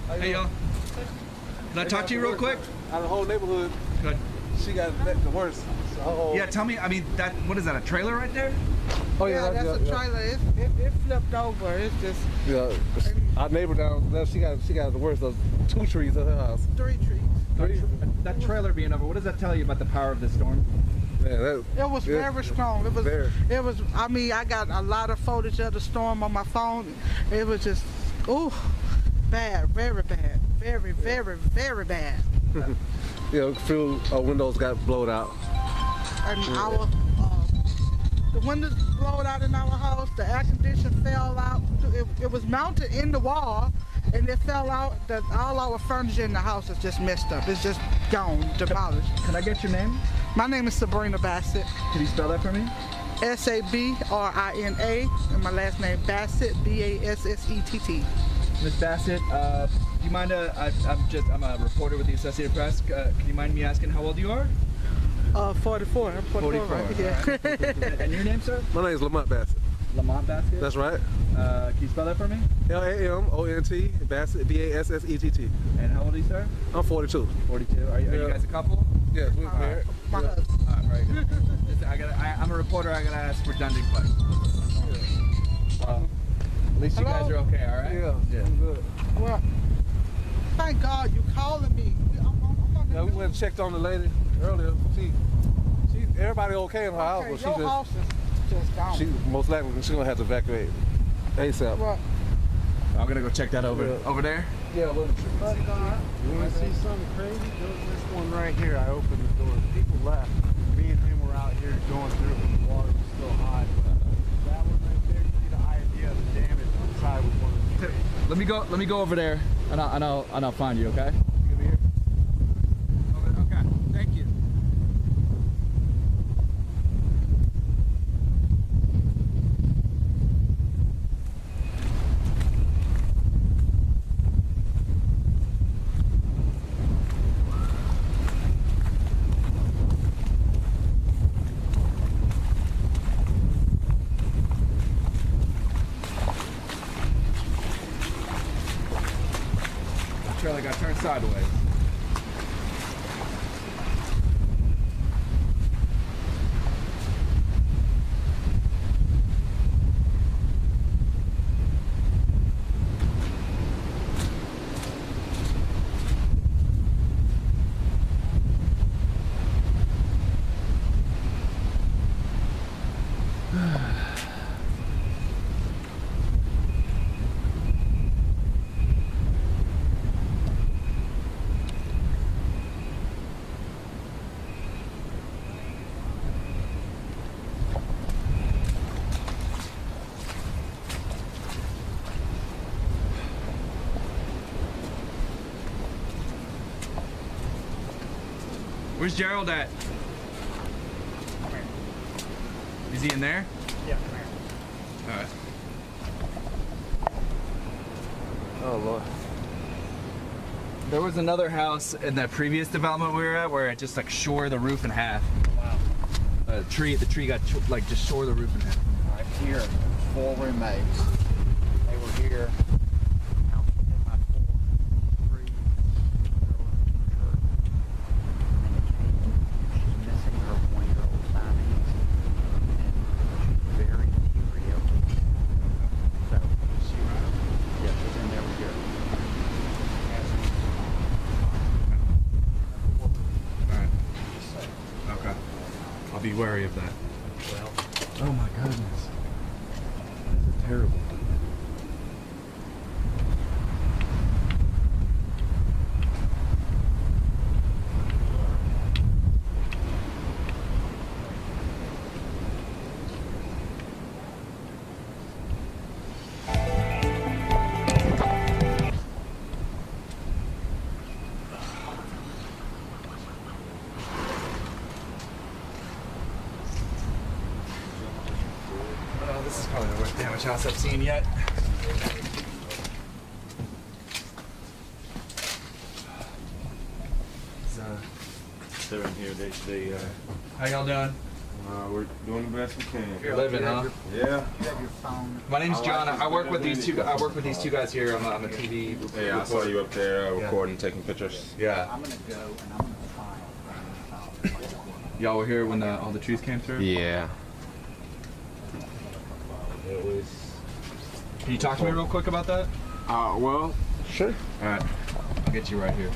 Hey, y'all. Can I talk to you real quick? Out of the whole neighborhood, Good. she got the worst. Yeah, tell me, I mean, what is that, a trailer right there? Oh yeah, that's a trailer. It flipped over. It's just. Yeah, our neighbor down there, she got the worst of 2 trees at her house. 3 trees. That trailer being over, what does that tell you about the power of the storm? Yeah, it was very strong. It was. I mean, I got a lot of footage of the storm on my phone. It was just, ooh, bad, very bad, very bad. Yeah, a few windows got blown out. And the windows blowed out in our house. The air conditioner fell out. It was mounted in the wall, and it fell out. All our furniture in the house is just messed up. It's just gone, demolished. Can I get your name? My name is Sabrina Bassett. Can you spell that for me? S-A-B-R-I-N-A, and my last name Bassett, B-A-S-S-E-T-T. Miss Bassett, do you mind? I'm a reporter with the Associated Press. Can you mind me asking how old you are? 44. I'm 44. Right? Yeah. Right. And your name, sir? My name is Lamont Bassett. Lamont Bassett? That's right. Can you spell that for me? L-A-M-O-N-T, Bassett, B-A-S-S-E-T-T. And how old are you, sir? I'm 42. 42. Are you guys a couple? Yes, we're married. My husband. All right, very good. I'm a reporter. I gotta ask redundant questions. At least you guys are okay, all right? Yeah, I'm good. Well, thank God you calling me. Yeah, we went and checked on the lady earlier. Everybody okay in her house, but your house is just gone. she most likely she's gonna have to evacuate ASAP. Well, I'm gonna go check that over there. Yeah, look. You want to see something crazy? This one right here, I opened the door. People left. Me and him were out here going through it when the water was still high. That one right there, you see the idea of the damage inside with one of the trees. Let me go over there, and I'll find you. Okay? You gonna be here? Okay. Thank you. Trailer got turned sideways. Where's Gerald at? Is he in there? Yeah. All right. Oh Lord. There was another house in that previous development we were at where it just like shore the roof in half. Wow. The tree got like just shore the roof in half. Right here, 4 roommates. They were here. Now, in my 4, 3, she's missing her 1-year-old Siamese, and she's very teary. So, yeah, she's in there with her. All right. Okay. I'll be wary of that. Well, oh my goodness. This is terrible. This is probably the worst damaged house I've seen yet. They're in here. They How y'all doing? We're doing the best we can. You're living, huh? Yeah. My name's John. I work with these two. I work with these two guys here. I'm a TV. Yeah, I saw you up there recording, taking pictures. Yeah. I'm gonna go and I'm gonna find. Y'all were here when all the trees came through. Yeah. It was. Can you talk to me real quick about that? Well, sure. All right. I'll get you right here.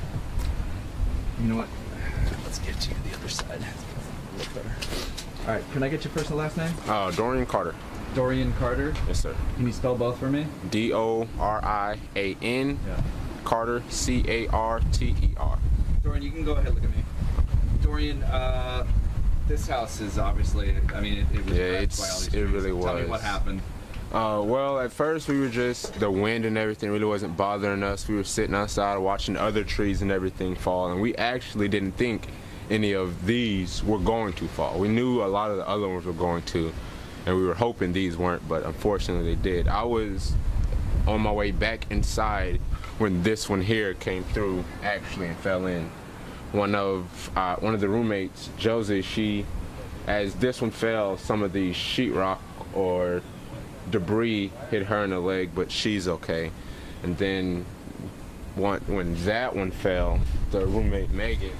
You know what? Let's get you to the other side. Look better. All right. Can I get your first and last name? Dorian Carter. Dorian Carter. Yes, sir. Can you spell both for me? Dorian. Yeah. Carter. Carter. Dorian, you can go ahead and look at me. Dorian, this house is obviously, I mean, it was wrecked by all these it trees. really was. Tell me what happened. Well, at first we were just, the wind and everything really wasn't bothering us. We were sitting outside watching other trees and everything fall, and we actually didn't think any of these were going to fall. We knew a lot of the other ones were going to, and we were hoping these weren't, but unfortunately they did. I was on my way back inside when this one here came through actually and fell in. One of the roommates, Josie, as this one fell, some of the sheetrock or debris hit her in the leg, but she's okay. And then when that one fell, the roommate Megan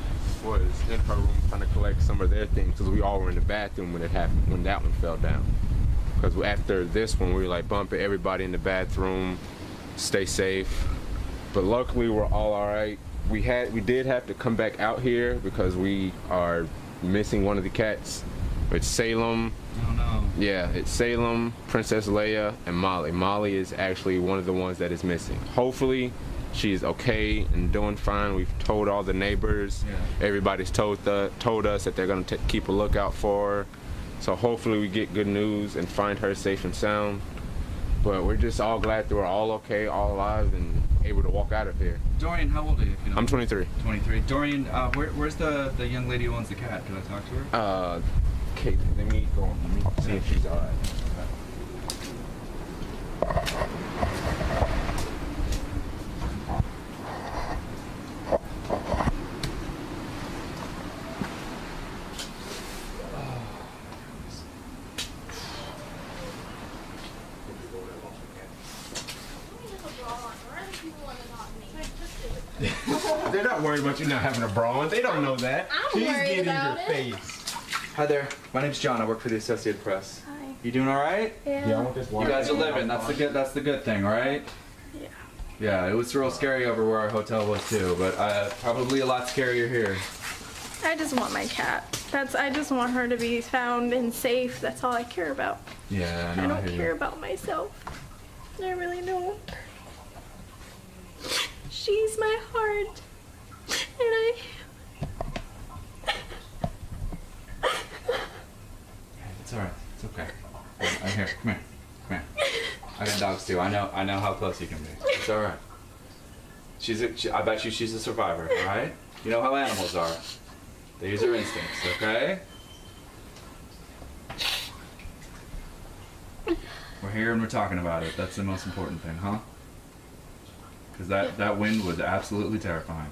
was in her room trying to collect some of their things because we all were in the bathroom when it happened, when that one fell down. Because after this one, we were like bumping everybody in the bathroom, stay safe. But luckily, we're all right. We did have to come back out here because we are missing one of the cats. It's Salem. Oh no. Yeah, it's Salem, Princess Leia, and Molly. Molly is actually one of the ones that is missing. Hopefully, she's okay and doing fine. We've told all the neighbors. Yeah. Everybody's told us that they're going to keep a lookout for her. So hopefully we get good news and find her safe and sound. But we're just all glad that we're all okay, all alive, and able to walk out of here. Dorian, how old are you? If you know? I'm 23. 23. Dorian, where's the young lady who owns the cat? Can I talk to her? Kate, let me see if she's all right. They're not worried about you not having a bra on. They don't know that. I'm worried about your face. Hi there. My name's John. I work for the Associated Press. Hi. You doing all right? Yeah. I want this You water. guys are living. That's the good thing, all right? Yeah. Yeah. It was real scary over where our hotel was too, but probably a lot scarier here. I just want my cat. I just want her to be found and safe. That's all I care about. Yeah, I I don't hear care you. about myself. I really don't. She's my heart. And It's all right. It's okay. I'm here. Come here. Come here. I got dogs too. I know how close you can be. It's all right. I bet you she's a survivor. All right. You know how animals are. They use their instincts. Okay. We're here and we're talking about it. That's the most important thing, huh? Because that wind was absolutely terrifying.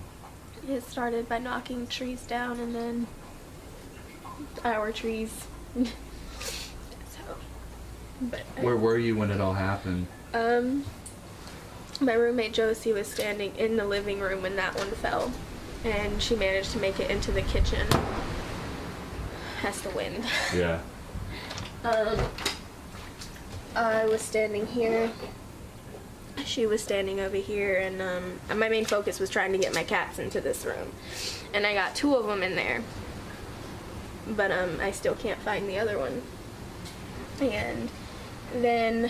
it started by knocking trees down and then our trees. Where were you when it all happened? My roommate Josie was standing in the living room when that one fell, and she managed to make it into the kitchen. That's the wind. Yeah. I was standing here. She was standing over here, and my main focus was trying to get my cats into this room. And I got 2 of them in there, but I still can't find the other one. And then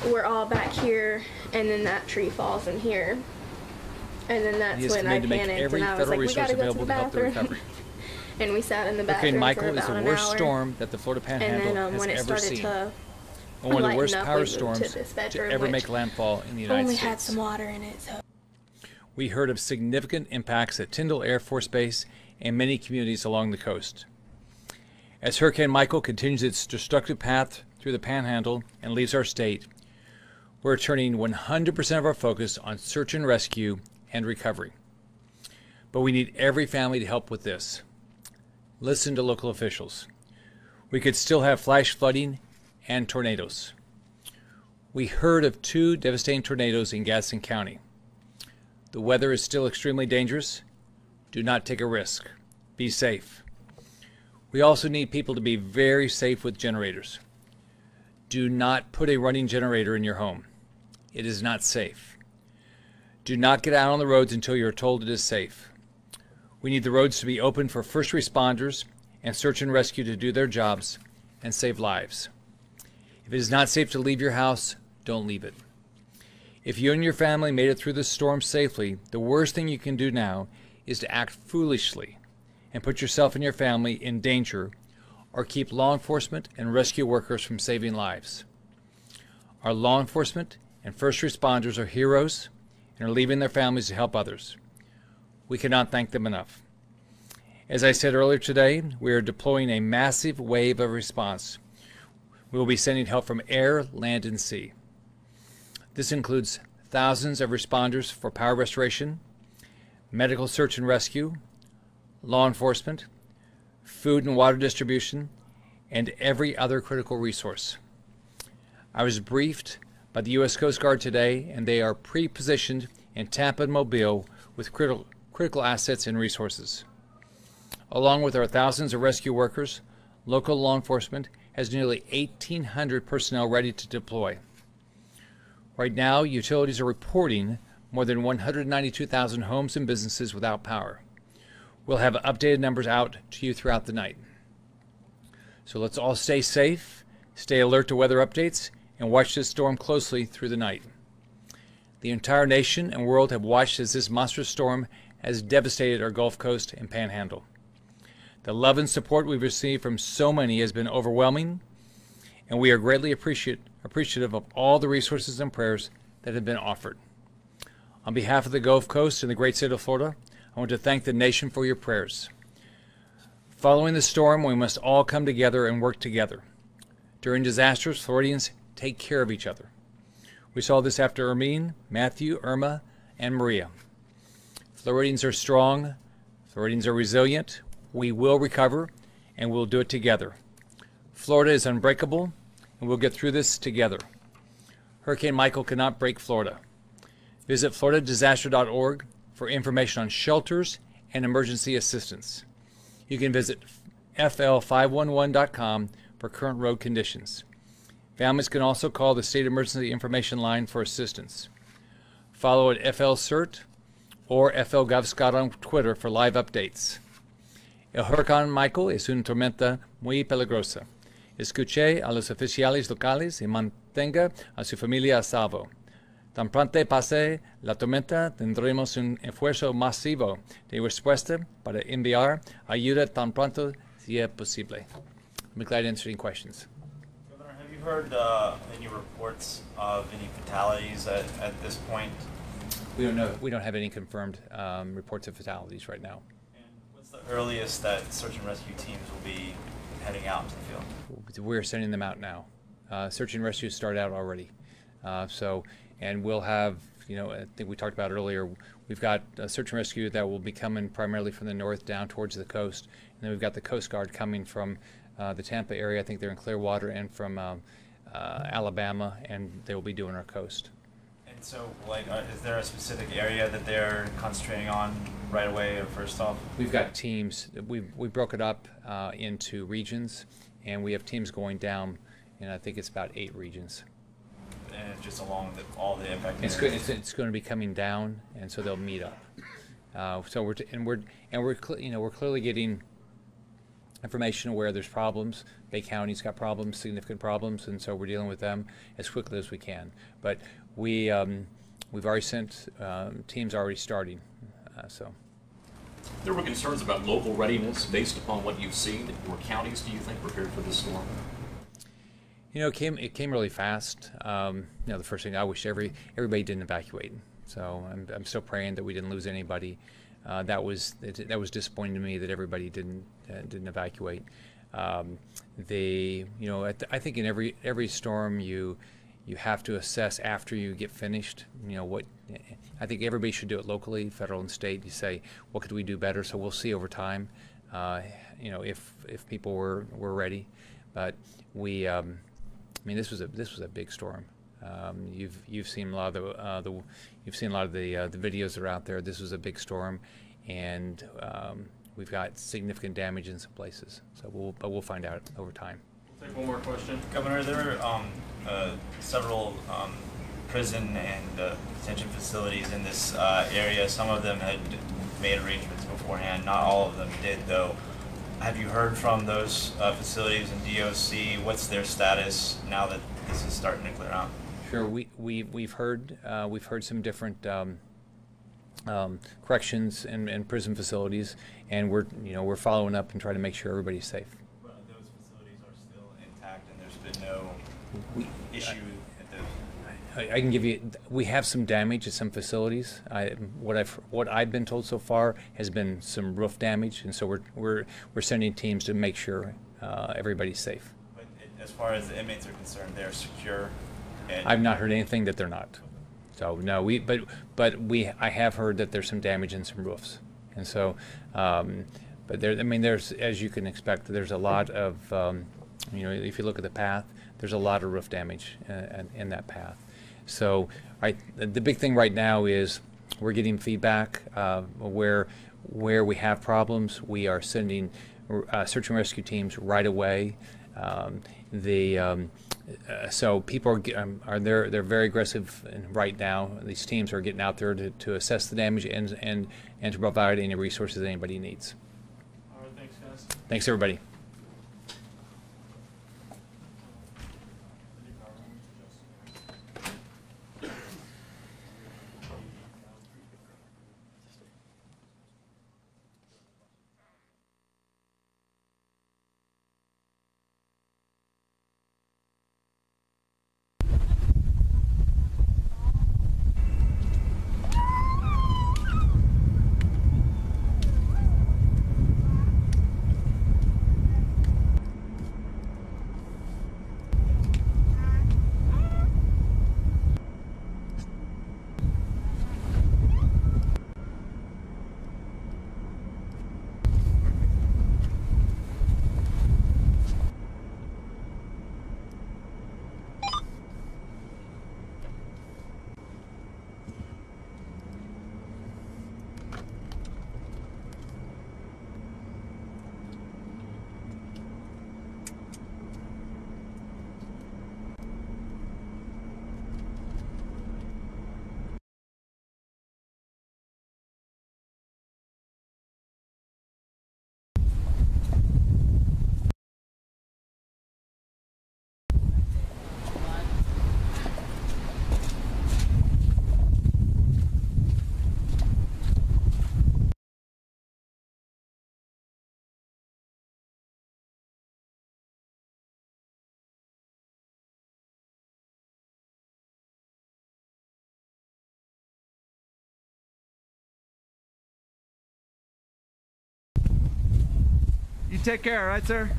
we're all back here, and then that tree falls in here. And then that's when I panicked, and I was like, we gotta go to the bathroom. And we sat in the bathroom Hurricane Michael for is about the an worst hour. storm that the Florida Panhandle And then has when it ever started seen. to And one of the lighten worst up, power we moved storms to this bedroom, ever which make landfall in the United only States. had some water in it. So We heard of significant impacts at Tyndall Air Force Base and many communities along the coast. As Hurricane Michael continues its destructive path through the Panhandle and leaves our state, we're turning 100% of our focus on search and rescue and recovery. But we need every family to help with this. Listen to local officials. We could still have flash flooding and tornadoes. We heard of 2 devastating tornadoes in Gadsden County. The weather is still extremely dangerous. Do not take a risk. Be safe. We also need people to be very safe with generators. Do not put a running generator in your home. It is not safe. Do not get out on the roads until you are told it is safe. We need the roads to be open for first responders and search and rescue to do their jobs and save lives. If it is not safe to leave your house, don't leave it. If you and your family made it through this storm safely, the worst thing you can do now is to act foolishly and put yourself and your family in danger, or keep law enforcement and rescue workers from saving lives. Our law enforcement and first responders are heroes and are leaving their families to help others. We cannot thank them enough. As I said earlier today, we are deploying a massive wave of response. We will be sending help from air, land, and sea. This includes thousands of responders for power restoration, medical search and rescue, law enforcement, food and water distribution, and every other critical resource. I was briefed by the U.S. Coast Guard today, and they are pre-positioned in Tampa and Mobile with critical assets and resources. Along with our thousands of rescue workers, local law enforcement has nearly 1,800 personnel ready to deploy. Right now, utilities are reporting more than 192,000 homes and businesses without power. We'll have updated numbers out to you throughout the night. So let's all stay safe, stay alert to weather updates, and watch this storm closely through the night. The entire nation and world have watched as this monstrous storm has devastated our Gulf Coast and Panhandle. The love and support we've received from so many has been overwhelming, and we are greatly appreciative of all the resources and prayers that have been offered. On behalf of the Gulf Coast and the great state of Florida, I want to thank the nation for your prayers. Following the storm, we must all come together and work together. During disasters, Floridians take care of each other. We saw this after Hermine, Matthew, Irma, and Maria. Floridians are strong. Floridians are resilient. We will recover, and we'll do it together. Florida is unbreakable, and we'll get through this together. Hurricane Michael cannot break Florida. Visit floridadisaster.org for information on shelters and emergency assistance. You can visit fl511.com for current road conditions. Families can also call the State Emergency Information Line for assistance. Follow at FLCERT or FLGovScout on Twitter for live updates. El huracán Michael es una tormenta muy peligrosa. Escuche a los oficiales locales y mantenga a su familia a salvo. Tan pronto pase la tormenta, tendremos un esfuerzo masivo de respuesta para enviar ayuda tan pronto sea posible. I'm glad to answer any questions. Governor, have you heard any reports of any fatalities at this point? We don't know. We don't have any confirmed reports of fatalities right now. And what's the earliest that search and rescue teams will be heading out into the field? We're sending them out now. Search and rescue started out already. And we'll have, I think we talked about earlier, we've got search and rescue that will be coming primarily from the north down towards the coast. And then we've got the Coast Guard coming from the Tampa area. I think they're in Clearwater, and from Alabama, and they will be doing our coast. And so, is there a specific area that they're concentrating on right away or first off? We've got teams. We broke it up into regions, and we have teams going down, and I think it's about 8 regions. And just along all the impacted areas? It's going to be coming down, and so they'll meet up. So we're clearly getting information where there's problems. Bay County's got problems, significant problems, and so we're dealing with them as quickly as we can. But we've already sent teams already starting. There were concerns about local readiness based upon what you've seen. Were counties, do you think, prepared for this storm? It came really fast. The first thing, I wish everybody didn't evacuate. So I'm still praying that we didn't lose anybody. That was disappointing to me that everybody didn't evacuate. I think in every storm you have to assess after you get finished. I think everybody should do it locally, federal and state. You say, what could we do better? So we'll see over time. you know, if people were ready. But we, I mean, this was a big storm. You've seen a lot of the videos that are out there. This was a big storm, and we've got significant damage in some places. So we'll find out over time. We'll take one more question. Governor, there are several prison and detention facilities in this area. Some of them had made arrangements beforehand. Not all of them did, though. Have you heard from those facilities in DOC? What's their status now that this is starting to clear out? Sure, we've heard some different corrections and prison facilities, and we're following up and trying to make sure everybody's safe. Well, those facilities are still intact, and there's been no issue at those. I can give you. We have some damage at some facilities. What I've been told so far has been some roof damage, and so we're sending teams to make sure everybody's safe. But as far as the inmates are concerned, they're secure. I've not heard anything that they're not. So no, I have heard that there's some damage in some roofs, and so, but there, I mean, there's, as you can expect, there's a lot of, you know, if you look at the path, there's a lot of roof damage in that path. So the big thing right now is we're getting feedback where we have problems. We are sending search and rescue teams right away. So people they're very aggressive right now. These teams are getting out there to assess the damage and to provide any resources anybody needs. All right, thanks, guys. Thanks, everybody. You take care, all right, sir?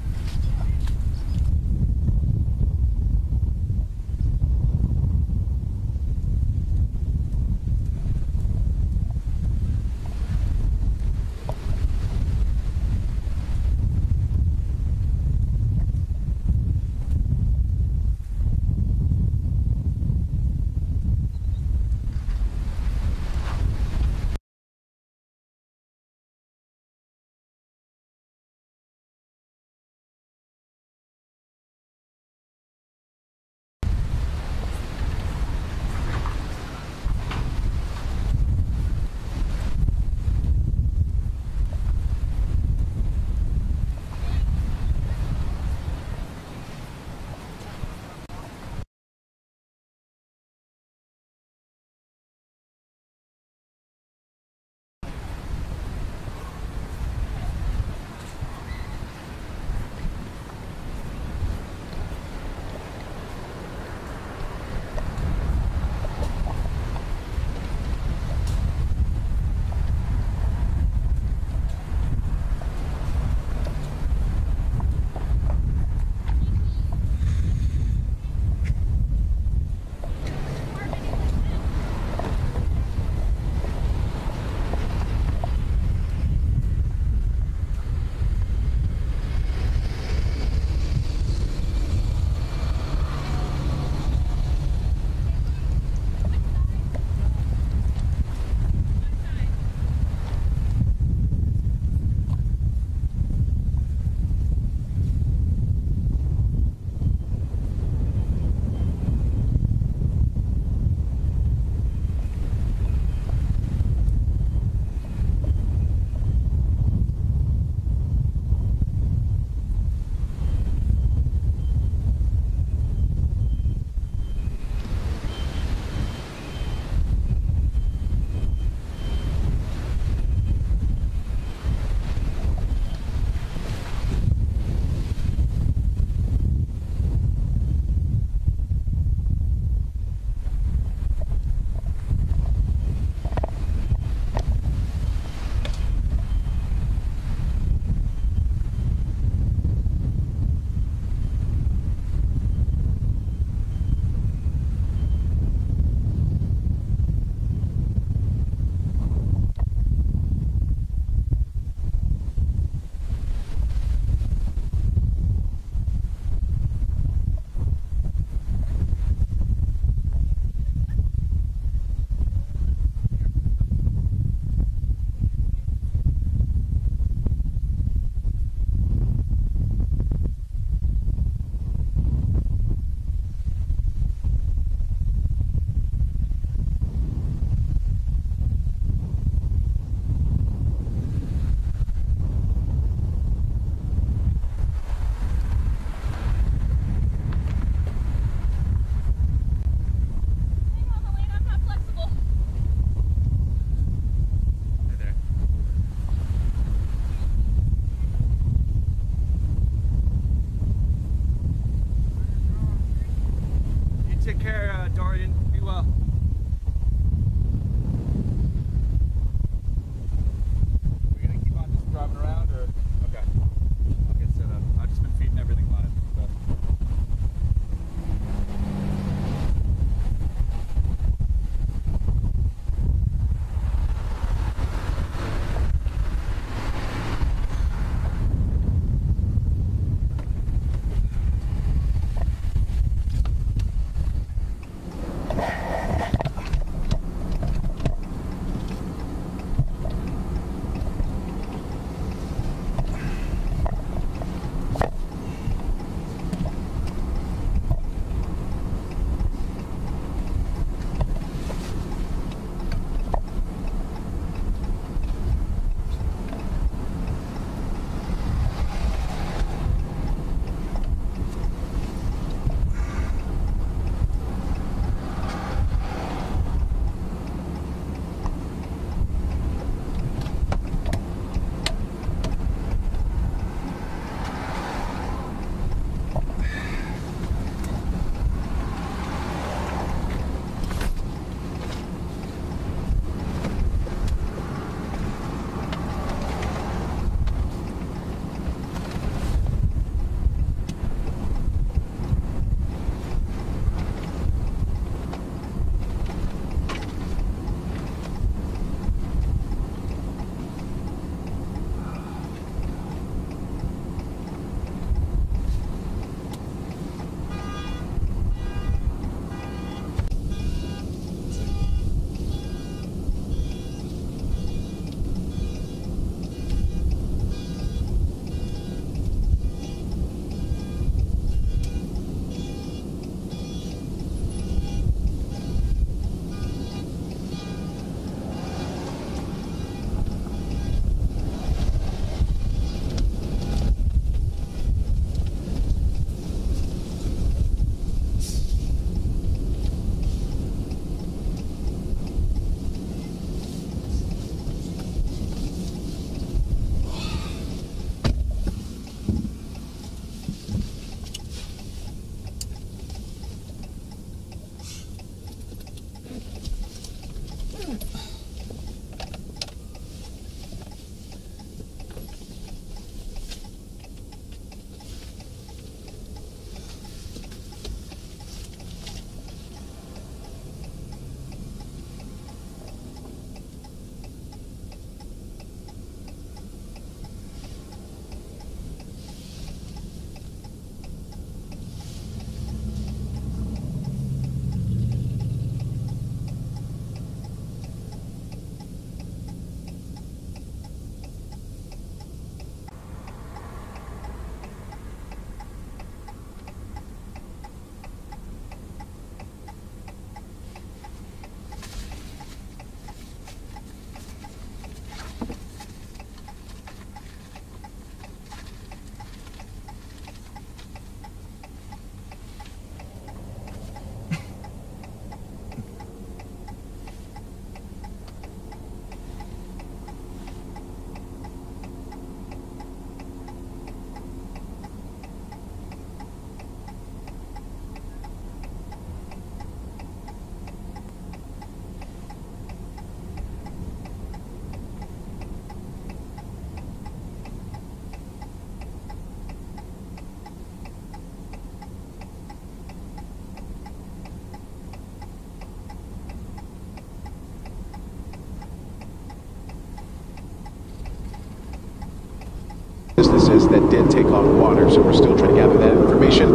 Carolinas that did take on water. So we're still trying to gather that information,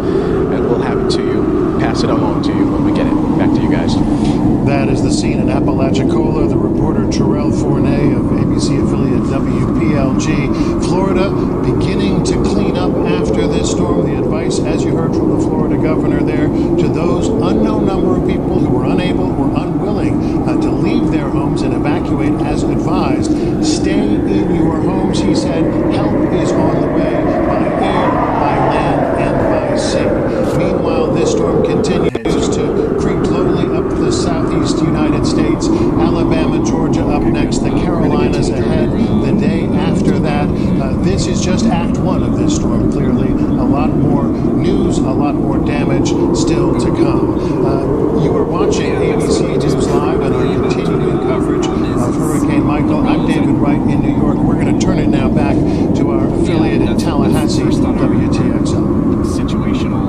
and we'll have it to you, pass it along to you when we get it. Back to you guys. That is the scene in Apalachicola. The reporter Terrell Forney of ABC affiliate WPLG. Florida beginning to clean up after this storm. The advice, as you heard from the Florida governor there, to those unknown number of people who were unable or unwilling to leave their homes and evacuate as advised. Stay in your homes, he said. Help is on the way by air, by land, and by sea. Meanwhile, this storm continues to creep slowly up the southeast United States. Alabama, Georgia up next. The Carolinas ahead the day after that. This is just Act 1 of this storm, clearly. A lot more news, a lot more damage still to come. You are watching ABC News Live and our continuing coverage of Hurricane Michael. I'm David Wright in New York. We're going to turn it now back to our affiliate in Tallahassee, WTXL. Situational.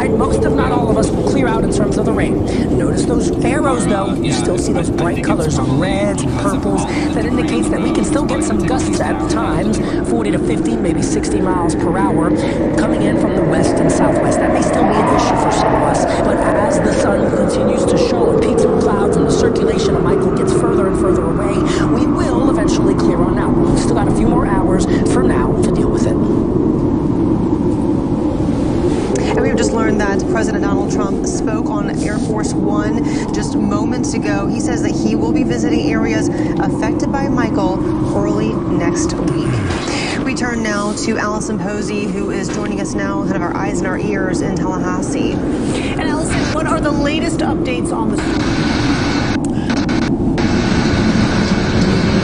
Most, if not all of us, will clear out in terms of the rain. Notice those arrows, though. You still see those bright colors of reds and purples. That indicates that we can still get some gusts at times, 40 to 50, maybe 60 miles per hour, coming in from the west and southwest. That may still be an issue for some of us, but as the sun continues to show in peaks of clouds and the circulation of Michael gets further and further away, we will eventually clear on out. We've still got a few more hours from now to deal with it. And we've just learned that President Donald Trump spoke on Air Force One just moments ago. He says that he will be visiting areas affected by Michael early next week. We turn now to Allison Posey, who is joining us now, head of our eyes and our ears in Tallahassee. And Allison, what are the latest updates on the...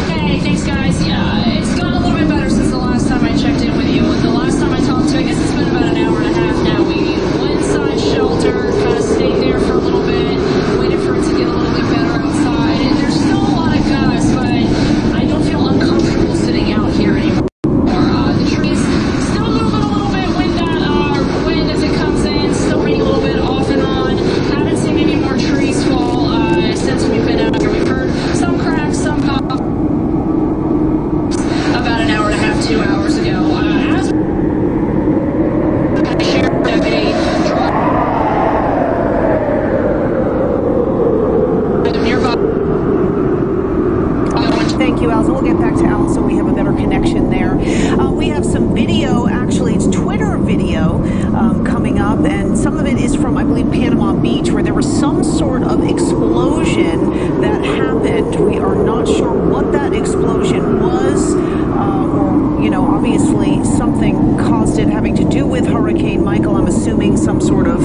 Hey, thanks guys. Yeah, it's gone a little bit better since the last time I checked in with you. The last time I talked to you, I guess it's been about an hour and a half now. We went inside shelter, kind of stayed there for a little bit, waited for it to get a little bit better outside. And there's still a lot of gusts, but I don't feel uncomfortable sitting out here anymore. The trees still moving a little bit wind as it comes in, still raining a little bit off and on. Haven't seen any more trees fall since we've been out here. We've heard some cracks, some pop about an hour and a half, 2 hours ago. As I shared Thank you, Allison. We'll get back to Allison. We have a better connection there. We have some video, actually, it's Twitter video coming up, and some of it is from, I believe, Panama Beach, where there was some sort of explosion that happened. We are not sure what that explosion was, or, you know, obviously something caused it having to do with Hurricane Michael. I'm assuming some sort of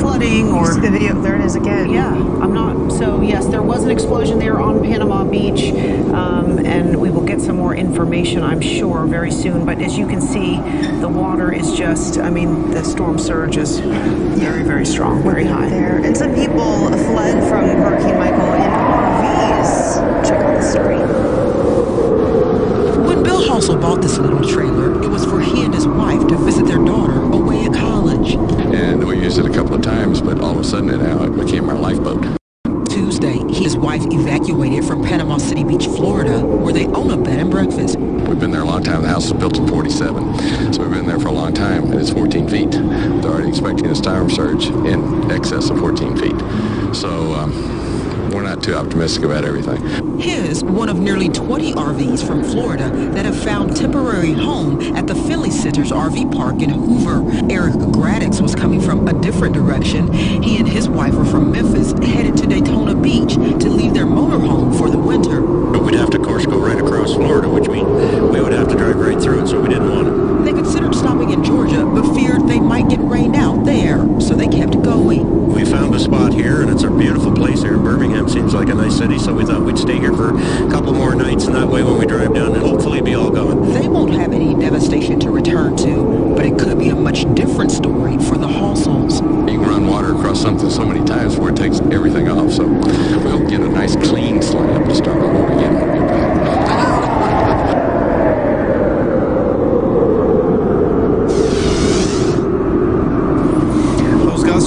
flooding or... The video, there it is again. Yeah, I'm not... So, yes, there was an explosion there on Panama Beach, and we will get some more information, I'm sure, very soon. But as you can see, the water is just, I mean, the storm surge is very, very strong, very high. There. And some people fled from Hurricane Michael in RVs. Check out the story. When Bill Halsell bought this little trailer, it was for he and his wife to visit their daughter away at college. And we used it a couple of times, but all of a sudden it became our lifeboat. Tuesday, he and his wife evacuated from Panama City Beach, Florida, where they own a bed and breakfast. We've been there a long time. The house was built in 47, so we've been there for a long time, and it's 14 feet. They're already expecting a storm surge in excess of 14 feet. So we're not too optimistic about everything. His, one of nearly 20 RVs from Florida that have found temporary home at the Finley Center's RV park in Hoover. Eric Graddix was coming from a different direction. He and his wife were from Memphis, headed to Daytona Beach to leave their motorhome for the winter. But we'd have to, of course, go right across Florida, which means we would have to drive right through it, so we didn't want it. They considered stopping in Georgia, but feared they might get rained out there, so they kept going. We found a spot here, and it's a beautiful place here in Birmingham. Seems like a nice city, so we thought we'd stay here for a couple more nights, and that way when we drive down, it'll hopefully be all gone. They won't have any devastation to return to, but it could be a much different story for the Halsells. You can run water across something so many times before it takes everything off, so we'll get a nice clean slab to start all over again when we get back.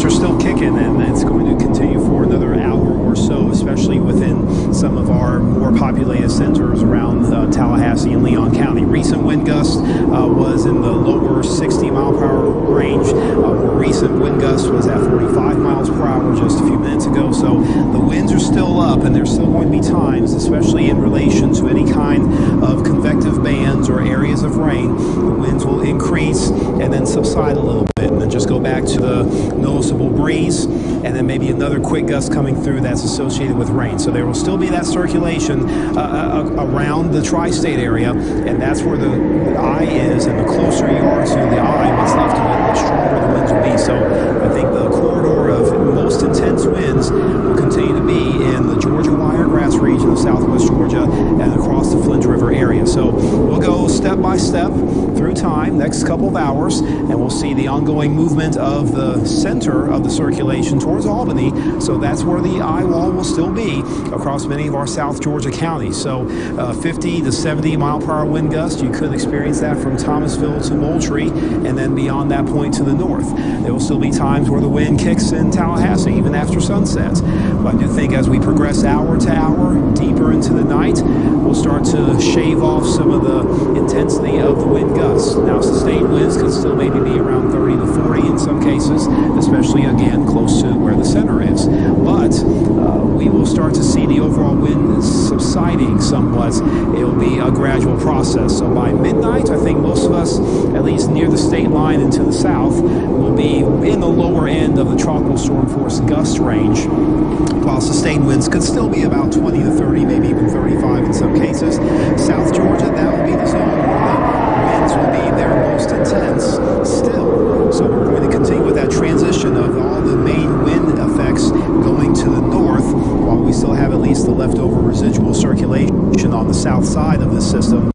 Are still kicking, and it's going to continue for another hour or so, especially within some of our more populated centers around Tallahassee. Tallahassee and Leon County. Recent wind gust was in the lower 60 mile per hour range. More recent wind gust was at 45 miles per hour just a few minutes ago. So the winds are still up, and there's still going to be times, especially in relation to any kind of convective bands or areas of rain, the winds will increase and then subside a little bit, and then just go back to the noticeable breeze, and then maybe another quick gust coming through that's associated with rain. So there will still be that circulation around the tri-state area, and that's where the eye is, and the closer you are to the eye, what's left of it, the stronger the winds will be. So I think the corridor of most intense winds will continue to be in the Georgia Wiregrass region of southwest Georgia and across the Flint River area. So we'll go step by step through time, next couple of hours, and we'll see the ongoing movement of the center of the circulation towards Albany. So that's where the eye wall will still be across many of our South Georgia counties. So 50 to 70 mile per hour wind gust, you could experience that from Thomasville to Moultrie, and then beyond that point to the north. There will still be times where the wind kicks in Tallahassee, even after sunset. But I do think as we progress hour to hour, deeper into the night, we'll start to shave off some of the intensity of the wind gusts. Now, sustained winds could still maybe be around 30 to 40 in some cases, especially, again, close to where the center is. But we will start to see the overall wind subsiding somewhat. It'll be a gradual process. So by midnight, I think most of us, at least near the state line and to the south, will be in the lower end of the tropical storm force gust range, while sustained winds could still be about 20 to 30, maybe even 35 in some cases. South Georgia, that will be the zone where the winds will be their most intense still. So we're going to continue with that transition of all the main wind effects going to the north, while we still have at least the leftover residual circulation on the south side of this system,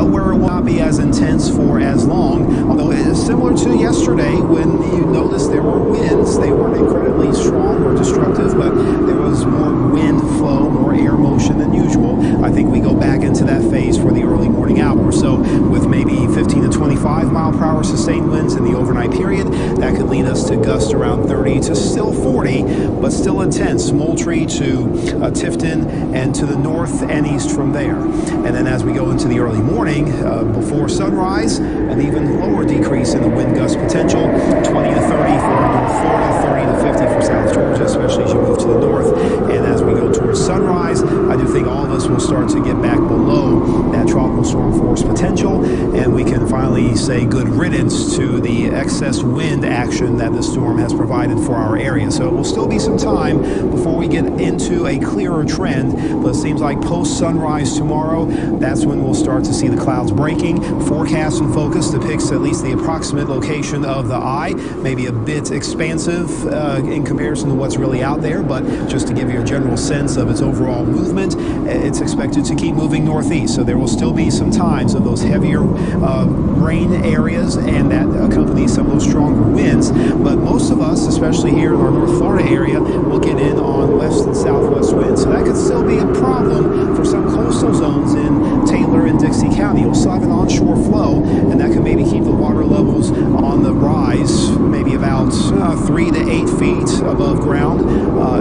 where it will not be as intense for as long, although it is similar to yesterday when you noticed there were winds. They weren't incredibly strong or destructive, but there was more wind flow, more air motion than usual. I think we go back into that phase for the early morning hours. So with maybe 15 to 25 mile per hour sustained winds in the overnight period, that could lead us to gusts around 30 to still 40, but still intense. Moultrie to Tifton and to the north and east from there. And then as we go into the early morning, before sunrise, an even lower decrease in the wind gust potential, 20 to 30 for North Florida, 30 to 50 for South Georgia, especially as you move to the north. And as we go towards sunrise, I do think all of us will start to get back below that tropical storm force potential, and we can finally say good riddance to the excess wind action that the storm has provided for our area. So it will still be some time before we get into a clearer trend, but it seems like post-sunrise tomorrow, that's when we'll start to see the clouds breaking. Forecast and focus depicts at least the approximate location of the eye, maybe a bit expansive in comparison to what's really out there, but just to give you a general sense of its overall movement, it's expected to keep moving northeast. So there will still be some times of those heavier rain areas, and that accompanies some of those stronger winds. But most of us, especially here in our North Florida area, will get in on west and southwest winds. So that could still be a problem for some coastal zones in Taylor and Dixie County. You'll still have an onshore flow, and that can maybe keep the water levels on the rise, maybe about 3 to 8 feet above ground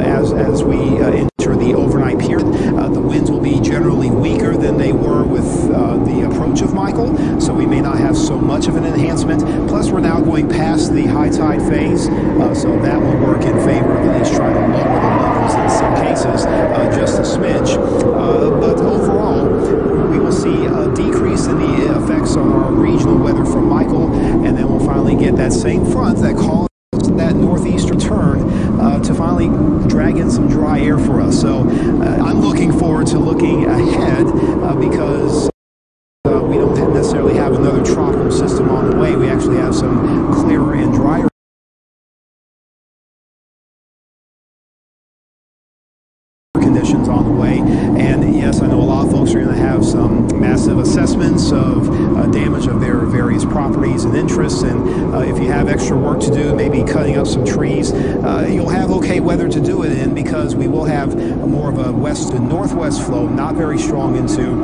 as we enter the overnight period. The winds will be generally weaker than they were with the approach of Michael, so we may not have so much of an enhancement. Plus, we're now going past the high tide phase, so that will work in favor of at least trying to lower the levels in some cases just a smidge. But overall, we will see a decrease in the effects on our regional weather from Michael, and then we'll finally get that same front that caused that northeastern turn to finally drag in some dry air for us. So I'm looking forward to looking ahead because we don't necessarily have another tropical system on the way. We actually have some clearer and drier conditions on the way. And yes, I know a lot of folks are going to have some massive assessments of damage of their various properties and interests, and if you have extra work to do, maybe cutting up some trees, you'll have okay weather to do it in, because we will have more of a west to northwest flow, not very strong into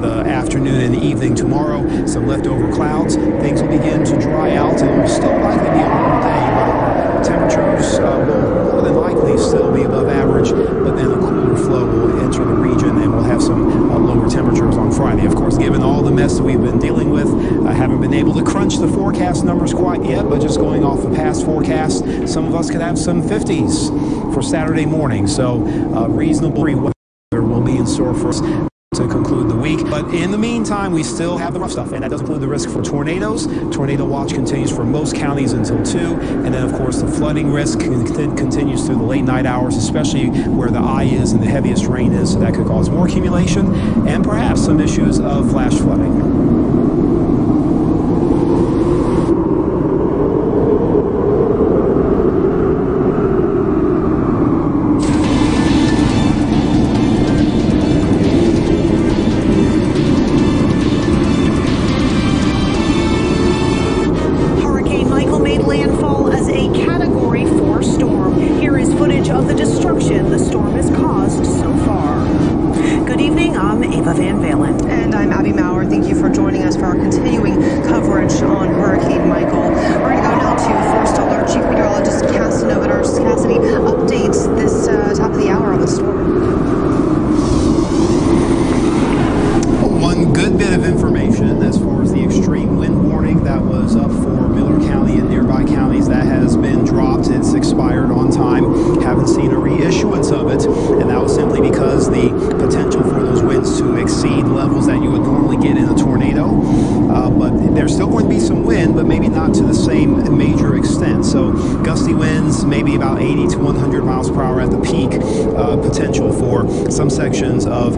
the afternoon and evening tomorrow. Some leftover clouds. Things will begin to dry out, and it will still likely be a warm day, but our temperatures will more than likely still be above average, but then a cooler flow will enter the region, and we'll have some lower temperatures on Friday. Of course, given been able to crunch the forecast numbers quite yet, but just going off the past forecast, some of us could have some 50s for Saturday morning. So reasonable weather will be in store for us to conclude the week. But in the meantime, we still have the rough stuff, and that does include the risk for tornadoes. Tornado watch continues for most counties until 2, and then of course the flooding risk continues through the late night hours, especially where the eye is and the heaviest rain is, so that could cause more accumulation and perhaps some issues of flash flooding. Some sections of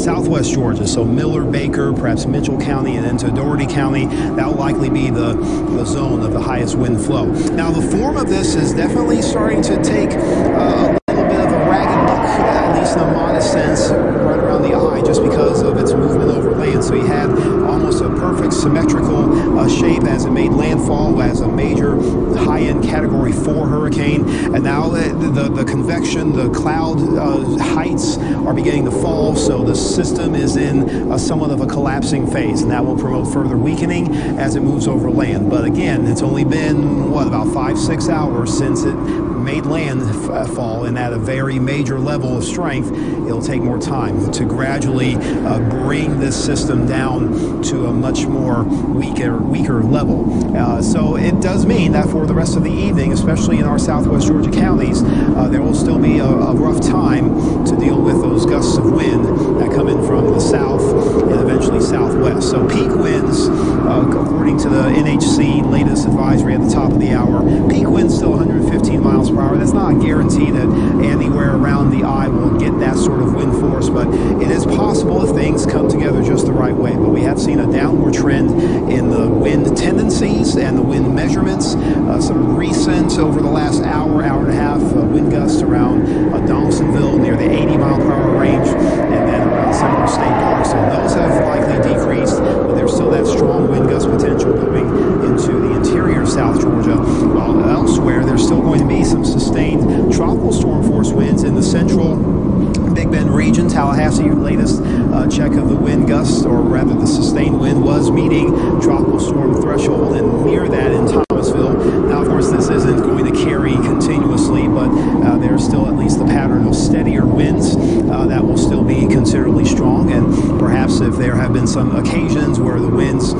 southwest Georgia, so Miller, Baker, perhaps Mitchell County, and into Dougherty County. That will likely be the zone of the highest wind flow. Now, the form of this is definitely starting to take a little bit of a ragged look, at least in a modest sense, right around the eye, just because of its movement over land. So you had almost a perfect symmetrical shape as it made landfall as a major high-end Category 4 hurricane, and now the convection, the cloud heights are beginning to fall, so the system is in somewhat of a collapsing phase, and that will promote further weakening as it moves over land. But again, it's only been, what, about 5-6 hours since it made landfall, and at a very major level of strength. It'll take more time to gradually bring this system down to a much more weaker level. So it does mean that for the rest of the evening, especially in our southwest Georgia counties, there will still be a rough time to deal with those gusts of wind that come in from the south and eventually southwest. So peak winds, according to the NHC latest advisory at the top of the hour, peak winds still 115 miles per hour. That's not a guarantee that anywhere around the eye will get that sort of wind force, but it is possible if things come together just the right way. But we have seen a downward trend in the wind tendencies and the wind measurements. Some recent, over the last hour and a half, wind gusts around Donaldsonville near the 80-mile-per-hour range, and then around Seminole State Park. So those have likely decreased, but there's still that strong wind gust potential going into the interior of South Georgia, while elsewhere there's still going to be some sustained tropical storm force winds in the central Big Bend region. Tallahassee, latest check of the wind gusts, or rather the sustained wind, was meeting tropical storm threshold and near that in Thomasville. Now, of course, this isn't going to carry continuously, but there's still at least the pattern of steadier winds that will still be considerably strong. And perhaps if there have been some occasions where the winds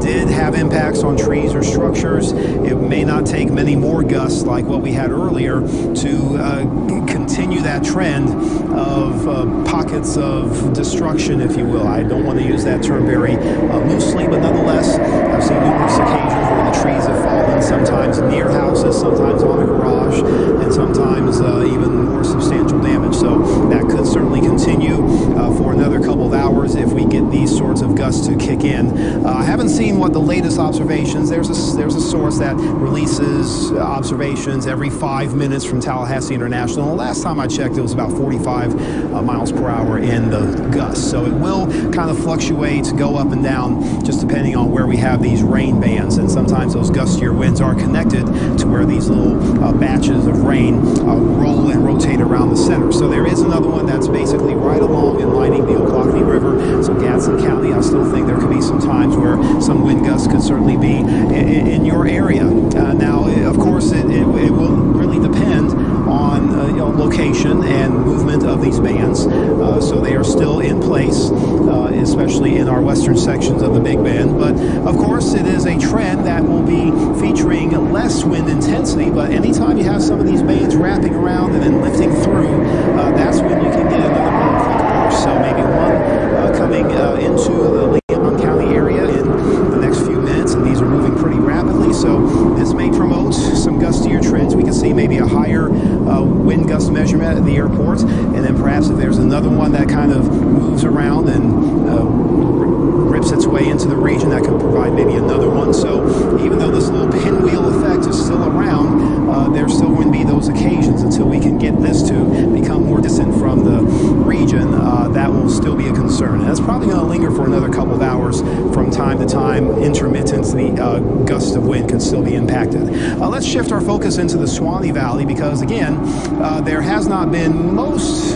did have impacts on trees or structures, it may not take many more gusts like what we had earlier to continue that trend of pockets of destruction, if you will. I don't want to use that term very loosely, but nonetheless, I've seen numerous occasions where the trees have fallen, sometimes near houses, sometimes on a garage, and sometimes even more substantial damage. So that could certainly continue for another couple of hours if we get these sorts of gusts to kick in. I haven't seen what the latest observations. There's a source that releases observations every 5 minutes from Tallahassee International. The last time I checked, it was about 45 miles per hour in the gusts. So it will kind of fluctuate, go up and down, just depending on where we have these rain bands. And sometimes those gustier winds are connected to where these little batches of rain roll and rotate around the center. So there is another one that's basically right along and lining the Ocklawahamie River. So Gadsden County, I still think there could be some times where some wind gusts could certainly be in your area. Now, of course, it will really depend on location and movement of these bands. So they are still in place, especially especially in our western sections of the Big Bend. But of course, it is a trend that will be featuring less wind intensity. But anytime you have some of these bands wrapping around and then lifting through, that's when you can get another little quick burst. So maybe one coming into the Leon County area in the next few minutes, and these are moving pretty rapidly. So this may promote some gustier trends. We can see maybe a higher wind gust measurement at the airport, and then perhaps if there's another one that kind of moves around and rips its way into the region, that could provide maybe another one. So even though this little pinwheel effect is still around, there's still going to be those occasions until we can get this to become more distant from the region. That will still be a concern. And that's probably going to linger for another couple of hours from time to time. Intermittent, the gust of wind can still be impacted. Let's shift our focus into the Swanee Valley because, again, there has not been most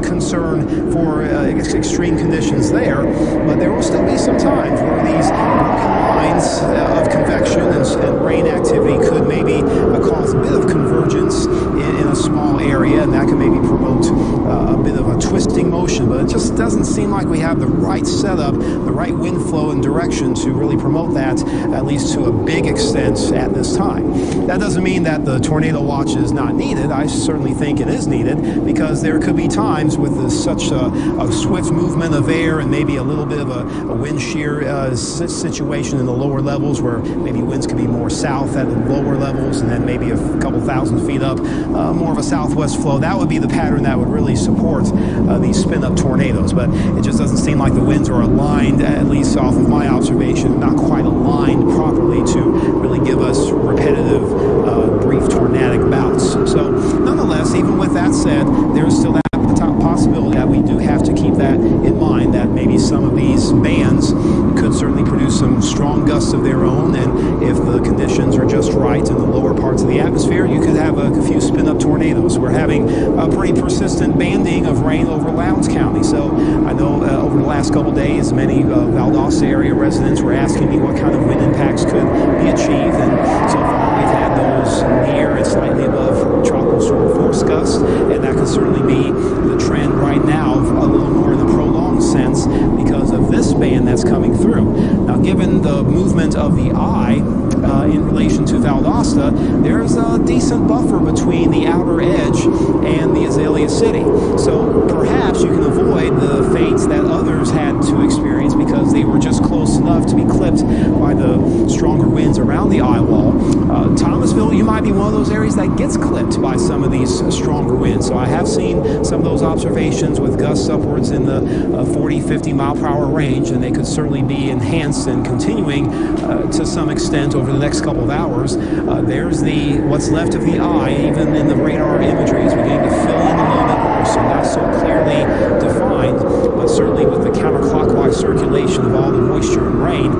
concern for extreme conditions there, but there will still be some times where these broken lines of convection and rain activity could maybe cause a bit of convergence in a small area, and that can maybe promote a bit of a twisting motion, but it just doesn't seem like we have the right setup, the right wind flow and direction to really promote that, at least to a big extent at this time. That doesn't mean that the tornado watch is not needed. I certainly think it is needed because there could be times with such a swift movement of air and maybe a little bit of a wind shear situation in the lower levels where maybe winds could be more south at the lower levels and then maybe a couple thousand feet up, more of a southwest flow. That would be the pattern that would really support these spin-up tornadoes, but it just doesn't seem like the winds are aligned, at least off of my observation, not quite aligned properly to really give us repetitive, brief tornadic bouts. So nonetheless, even with that said, there's still that possibility that we do have to keep that in mind, that maybe some of these bands could certainly produce some strong gusts of their own, and if the conditions are just right in the lower parts of the atmosphere, you could have a few spin-up tornadoes. We're having a pretty persistent banding of rain over Lowndes County, so I know over the last couple days, many Valdosta area residents were asking me what kind of wind impacts could be achieved, and so far we've had those near and slightly above tropical storm force gusts, and that could certainly be the trend right now, a little more in the prolonged sense because of this band that's coming through. Now, given the movement of the eye in relation to Valdosta, there's a decent buffer between the outer edge and the Azalea City. So perhaps you can avoid the fates that others had to experience because they were just close enough to be clipped by the stronger winds around the eye wall. Thomasville, you might be one of those areas that gets clipped by some of these stronger winds. So I have seen some of those observations with gusts upwards in the 40, 50 mile per hour range, and they could certainly be enhanced and continuing to some extent over the next couple of hours. There's what's left of the eye, even in the radar imagery, is beginning to fill in a little bit more, so not so clearly defined, but certainly with the counterclockwise circulation of all the moisture and rain,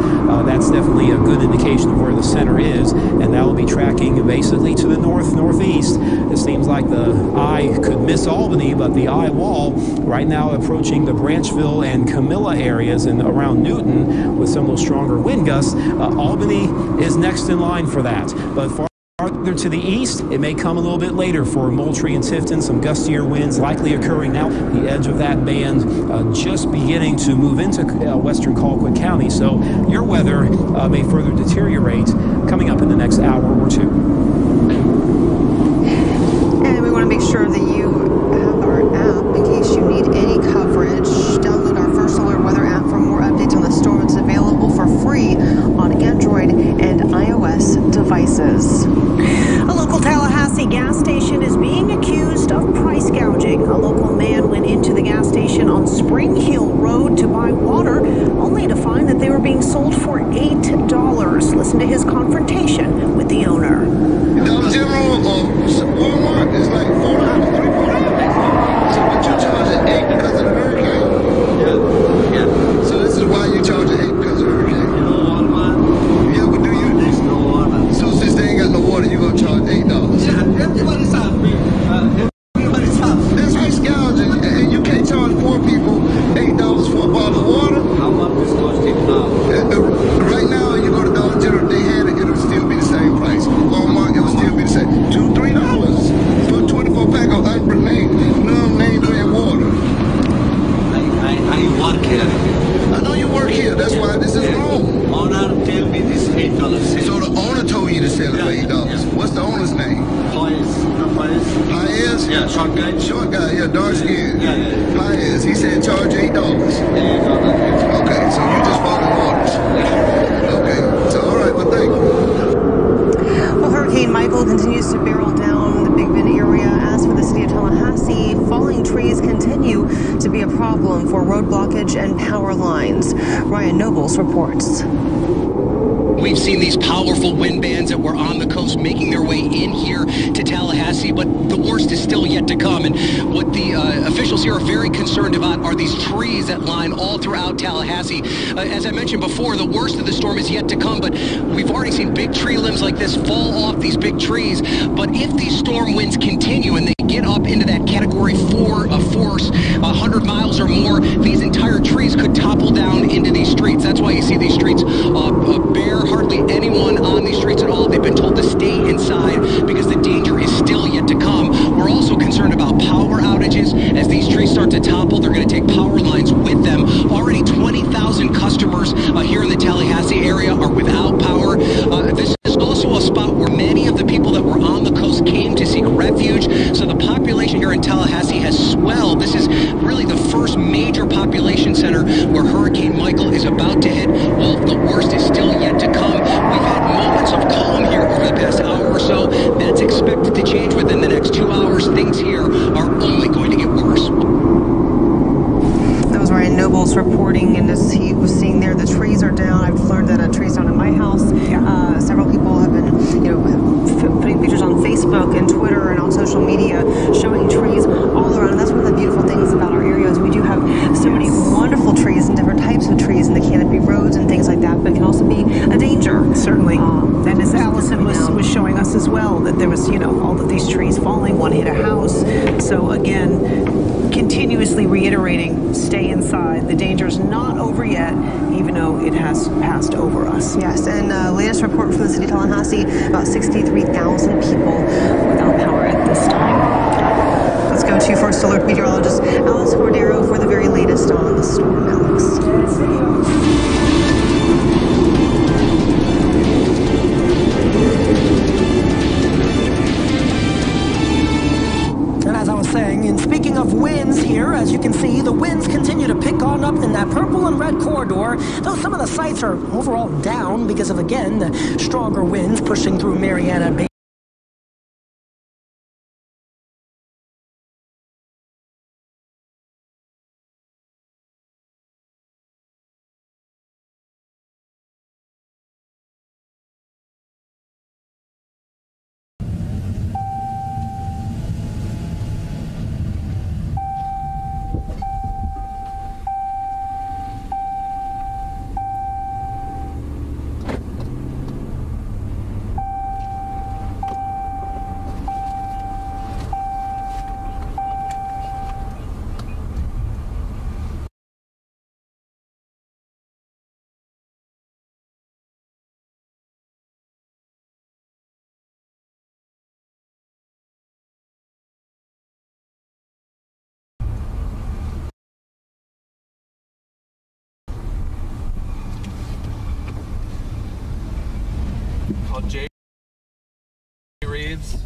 that's definitely a good indication of where the center is, and that will be tracking basically to the northeast. It seems like the eye could miss Albany, but the eye wall right now approaching the Branchville and Camilla areas and around Newton with some of those stronger wind gusts. Albany is next in line for that, but farther to the east, it may come a little bit later for Moultrie and Tifton. Some gustier winds likely occurring now. The edge of that band just beginning to move into western Colquitt County, so your weather may further deteriorate coming up in the next hour or two. And we want to make sure that you have our app in case you need any coverage. Download our First Alert Weather app for more updates on the storm. It's available for free on Android and iOS devices. A local Tallahassee gas station is being accused of price gouging. A local man went into the gas station on Spring Hill Road to buy water, only to find that they were being sold for $8. Listen to his confrontation with the owner. Dollar General or Walmart is like $4, $3, $4. So but you charge it $8 because of the hurricane. Yeah. So this is why you charge it $8 because of the hurricane. You know water, yeah, but do you? There's no water. So since they ain't got no water, you gonna charge $8? Yeah, everybody's out me. Everybody's out. That's price gouging, and you can't charge poor people $8 for a bottle of water. How much this cost $8? Right now, you go to Dollar General, they had it, it'll still be the same price. Walmart, it will still be the same. $2, $3 for a 24 pack of unbranded is. Pi is. He said charge $8. Okay, so you just following orders. Okay, so all right, well, thank you. Well, Hurricane Michael continues to barrel down the Big Bend area. As for the city of Tallahassee, falling trees continue to be a problem for road blockage and power lines. Ryan Nobles reports. We've seen these powerful wind bands that were on the coast making their way in here to Tallahassee, but the worst is still yet to come. And what the officials here are very concerned about are these trees that line all throughout Tallahassee. As I mentioned before, the worst of the storm is yet to come, but we've already seen big tree limbs like this fall off these big trees. But if these storm winds continue and they get up into that Category 4 force, 100 miles or more, these entire trees could topple down into these streets. That's why you see these streets bare. Hardly anyone on these streets at all. They've been told to stay inside because the danger is still yet to come. We're also concerned about power outages. As these trees start to topple, they're going to take power lines with them. Already 20,000 customers here in the Tallahassee area are without power. This is also a spot where many of the people that were on the coast came to seek refuge. So the population here in Tallahassee has swelled. This is really the first major population center where Hurricane Michael is about to hit. Well, the worst is still yet to come. We've had moments of calm here over the past hour or so. That's expected to change within the next 2 hours. Things here are only going to get worse. That was Ryan Nobles reporting, and as he was seeing there, the trees are down. I've learned that a tree's down in my house. Several people have been, putting pictures on Facebook and Twitter and on social media showing trees all around. And that's one of the beautiful things about our area is we do have so many wonderful trees and different types of trees in the canopy roads and things like that, but it can also be a danger. Certainly. And as Allison was showing us as well, that there was, all of these trees falling, one hit a house. So again, continuously reiterating, stay inside. The danger is not over yet, even though it has passed over us. Yes, and latest report from the city of Tallahassee, about 63,000 people without power at this time. Let's go to First Alert meteorologist Alex Cordero for the very latest on the storm. Alex. And as I was saying, and speaking of winds here, as you can see, the winds continue to pick on up in that purple and red corridor, though some of the sites are overall down because of, again, the stronger winds pushing through Mariana Bay. Called Jay Reeves.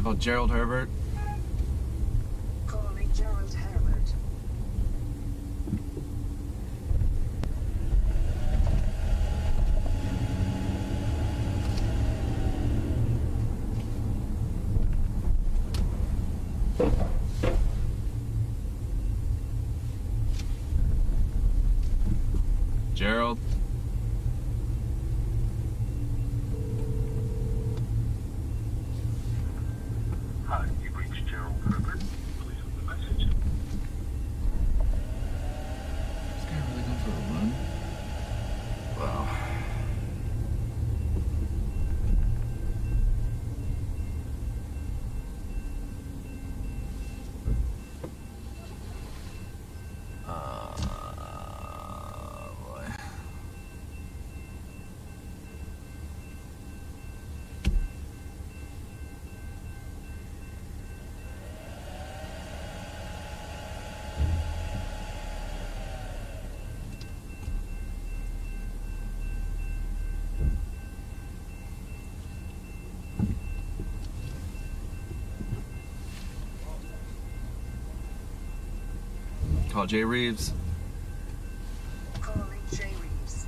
Called Gerald Herbert. Gerald? Hi, you've reached Gerald Herbert. Please leave a message. This guy really going for a run? Wow. Boy. Call Jay Reeves. Calling Jay Reeves.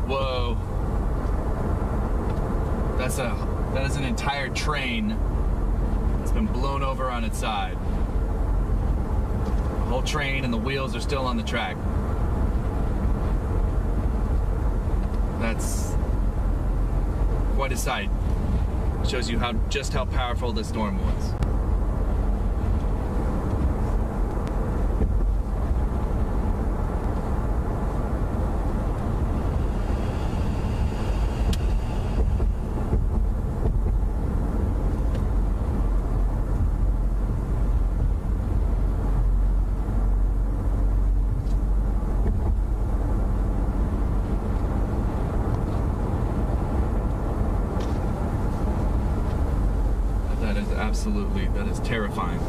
Whoa. That is an entire train that's been blown over on its side. The whole train and the wheels are still on the track. That's quite a sight. Shows you just how powerful this storm was. Absolutely, that is terrifying.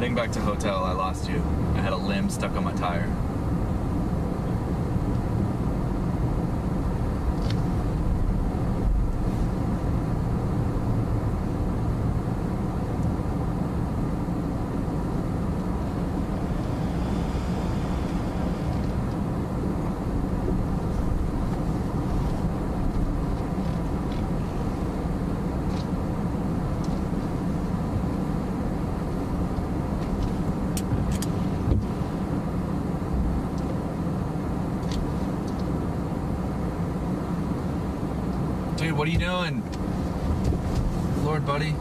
Heading back to hotel, I lost you. I had a limb stuck on my tire. Dude, what are you doing? Lord, buddy.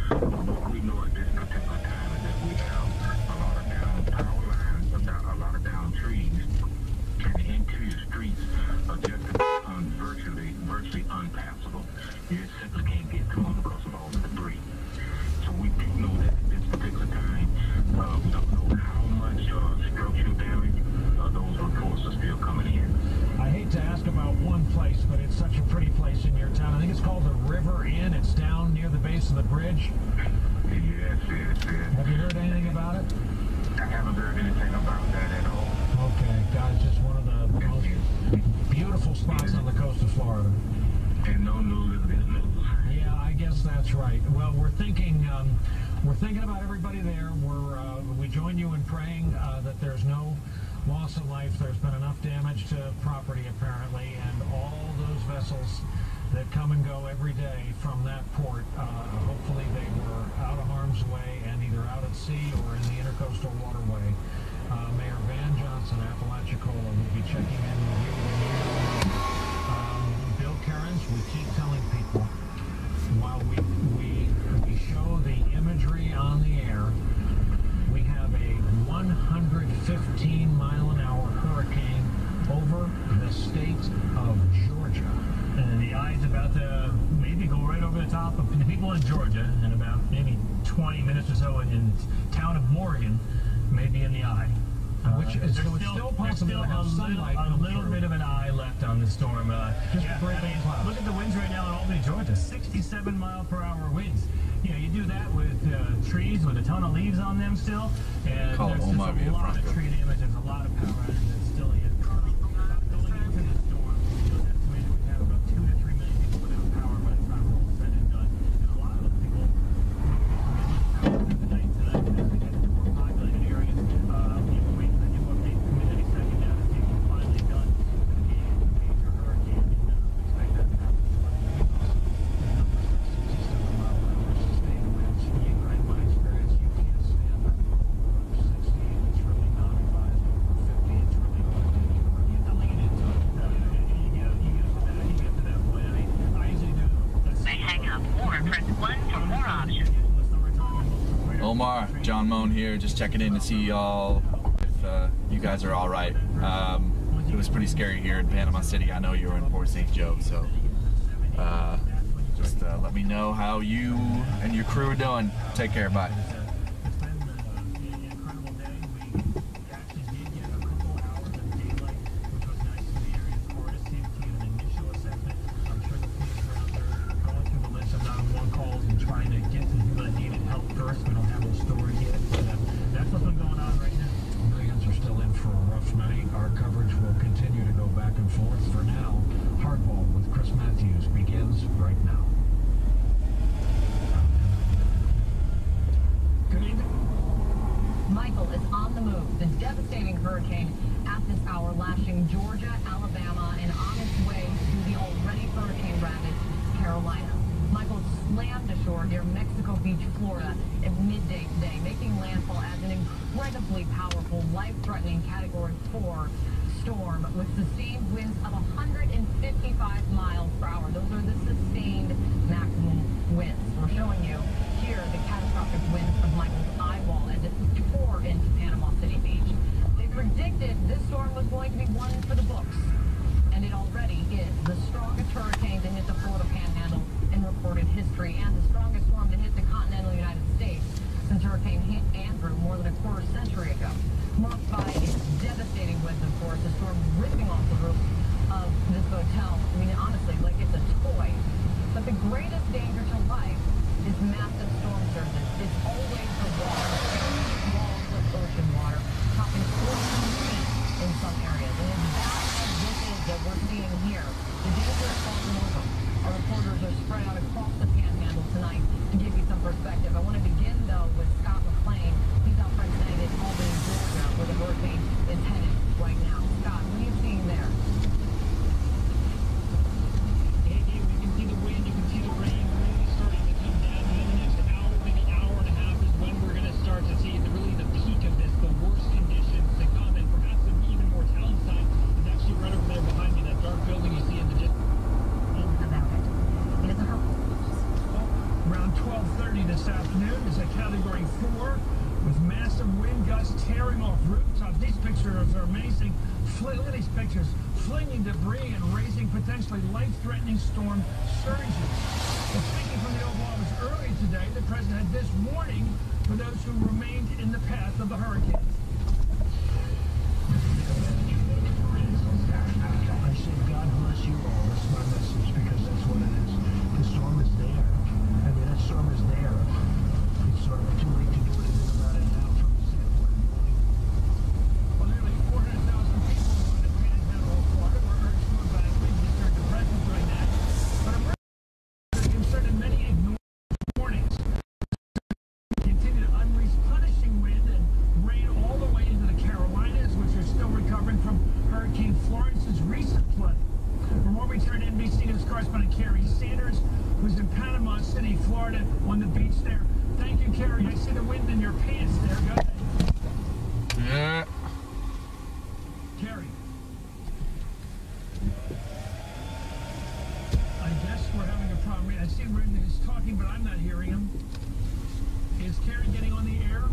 What we know at this particular time is that we have a lot of down power lines, streets are just virtually unpassable. You simply can't get through them because of all the debris. So we know that at this particular time, we don't know how much structural damage. Those reports are still coming in. I hate to ask about one place, but it's such a pretty place in your town. I think it's called the River Inn. It's down near the base of the bridge. Yes. Have you heard anything about it? I haven't heard anything about that at all. Okay, God, it's just one of the most beautiful spots on the coast of Florida. And no news is good news. Yeah, I guess that's right. Well, we're thinking about everybody there. We join you in praying that there's no loss of life. There's been enough damage to property apparently, and all those vessels that come and go every day from that port, hopefully they were out of harm's way and either out at sea or in the intercoastal waterway. Mayor Van Johnson, Apalachicola, will be checking in with you when you know. Bill Cairns, we keep telling people, while we show the imagery on the air, we have a 115-mile-an-hour hurricane over the state of Georgia. And the eye is about to maybe go right over the top of the people in Georgia, and about maybe 20 minutes or so in the town of Morgan, maybe in the eye. Which is still possible to have sunlight. A little bit of an eye left on the storm. Look at the winds right now in Albany, Georgia. 67-mile-per-hour winds. You know, you do that with trees with a ton of leaves on them still, and there's just a lot of tree damage. There's a lot of power outages that's still yet coming. Going into the storm, it was estimated we have about 2 to 3 million people without power by the time we're all said and done. And a lot of those people will get power through the night tonight as they get to more populated areas. Omar, John Moan here, just checking in to see y'all if you guys are all right. It was pretty scary here in Panama City. I know you were in Port St. Joe, so just let me know how you and your crew are doing. Take care, bye. Michael is on the move. The devastating hurricane at this hour lashing Georgia, Alabama, and on its way to the already hurricane-ravaged Carolina. Michael slammed ashore near Mexico Beach, Florida at midday today, making landfall as an incredibly powerful, life-threatening Category 4 storm with sustained winds of 155 miles per hour. Those are the sustained maximum winds. We're showing you here the catastrophic winds of Michael's eyewall as it tore into Panama City Beach. They predicted this storm was going to be one for the books, and it already is the strongest hurricane to hit the Florida Panhandle in recorded history, and the strongest storm to hit the continental United States since Hurricane Andrew more than a quarter century ago. Marked by its devastating winds, of course, the storm ripping off the roof of this hotel. I mean, honestly, like it's a toy. But the greatest danger to life is massive storm surges. It's always the water, walls of ocean water, topping 40 feet in some areas. And as bad as this is that we're seeing here, the danger is far from over. Our reporters are spread out across the Panhandle tonight to give you some perspective. I want to begin, though, with Scott McLean. He's out represented in Albany, Georgia, where the hurricane is headed right now. Scott, what are you seeing there? Hey, we can see the wind, you can see the rain really starting to come down. In the next hour, maybe hour and a half is when we're going to start to see the peak of this, the worst conditions to come, and perhaps an even more telling sign is actually right over there behind me, that dark building you see in the distance. Around 12:30 this afternoon is a Category 4 with massive wind gusts tearing off rooftops. These pictures are amazing. Look at these pictures. Flinging debris and raising potentially life-threatening storm surges. Well, speaking from the Oval Office earlier today, the president had this warning for those who remained in the path of the hurricane. I say God bless you all. That's my message, because that's what it is. The storm is there. I mean, that storm is there. It's sort of too late to do anything about it now from the standpoint of warning. Well, nearly 400,000 people in the Panhandle of Florida were urged to evacuate during the present right now. But emergency is concerned and many ignored warnings. Continue to unleash punishing wind and rain all the way into the Carolinas, which are still recovering from Hurricane Florence's recent flood. For more, we turn to NBC News correspondent Carrie Sanders, who's in Panama City, Florida, on the beach there. Thank you, Carrie. I see the wind in your pants there. Go ahead. Yeah. Carrie. I guess we're having a problem. I see Rin is talking, but I'm not hearing him. Is Carrie getting on the air?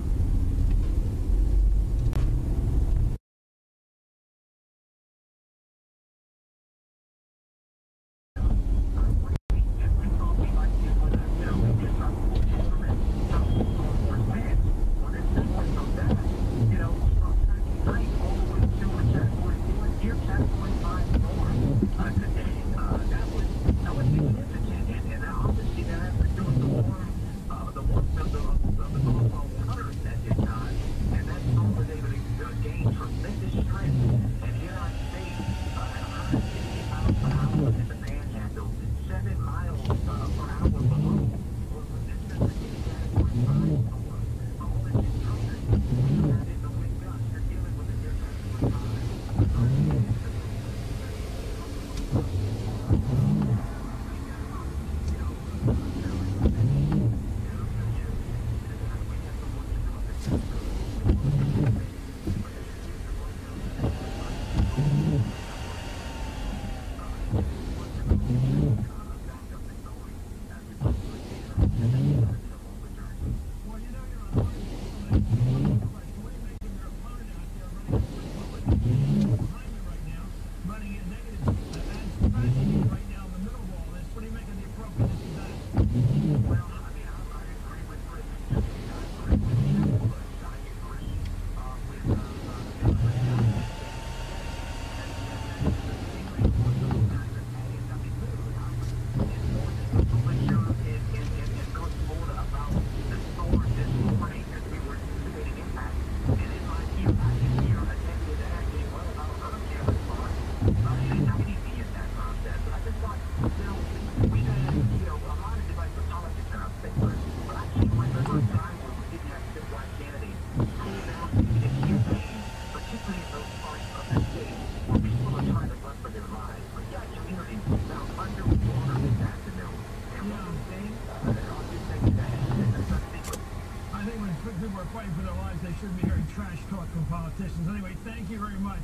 People are fighting for their lives. They shouldn't be hearing trash talk from politicians. Anyway, thank you very much,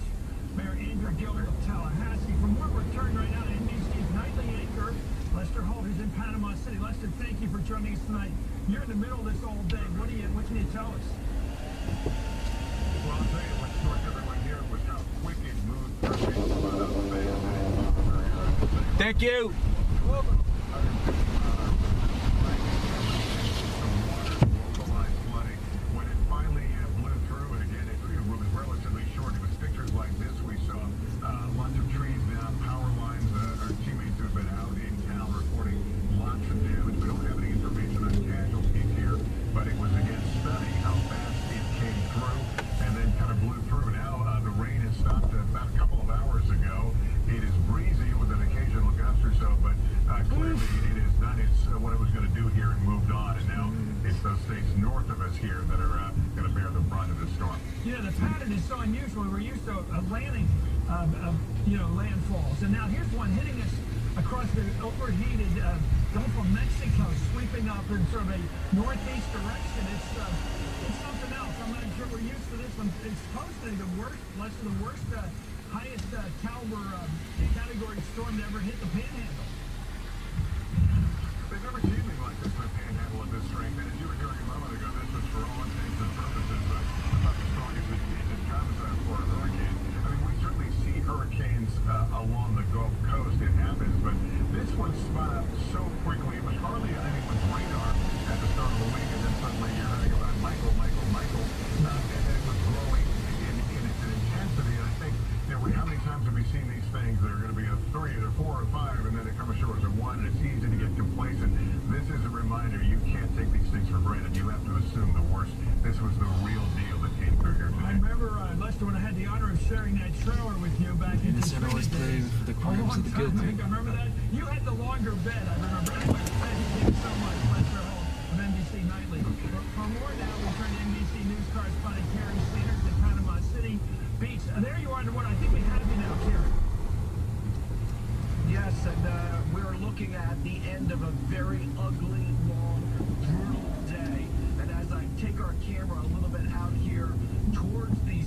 Mayor Andrew Gilbert of Tallahassee. From where we're turned right now to NBC's nightly anchor, Lester Holt, who's in Panama City. Lester, thank you for joining us tonight. You're in the middle of this all day. What can you tell us? Well, I'll tell you what struck everyone here was how quick it moved. Thank you. Landfalls. And now here's one hitting us across the overheated Gulf of Mexico, sweeping up in sort of a northeast direction. It's something else. I'm not sure we're used to this one. It's supposed to be the worst, less than the worst, highest caliber category storm to ever hit the Panhandle. They've never seen anything like this in the Panhandle at this strength. And as you were hearing a moment ago, this was for all intents and purposes Brandon, you have to assume the worst. This was the real deal that came through here today. I remember, Lester, when I had the honor of sharing that trailer with you back in the Innocent always pay for the crimes of the guilty. I remember that? You had the longer bed, I remember. Anyway, thank you so much, Lester Holt of NBC Nightly. For more now, we turn to NBC News correspondent Karen Sanders in Panama City Beach. There you are underwater. I think we have you now, Karen. Yes, and we're looking at the end of a very ugly, long, brutal day. And as I take our camera a little bit out here towards the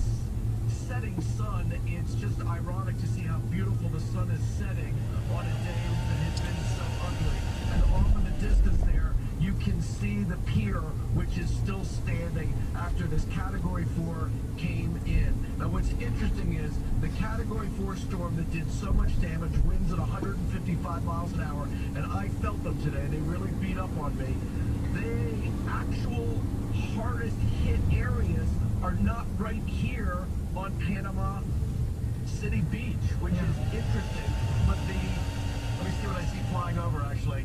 setting sun, it's just ironic to see how beautiful the sun is setting on a day that has been so ugly. And off in the distance there, you can see the pier, which is still standing after this Category 4 came in. Now, what's interesting is the Category 4 storm that did so much damage, winds at 155 miles an hour, and I felt them today. They really beat up on me. The actual hardest hit areas are not right here on Panama City Beach, which is interesting. But let me see what I see flying over, actually.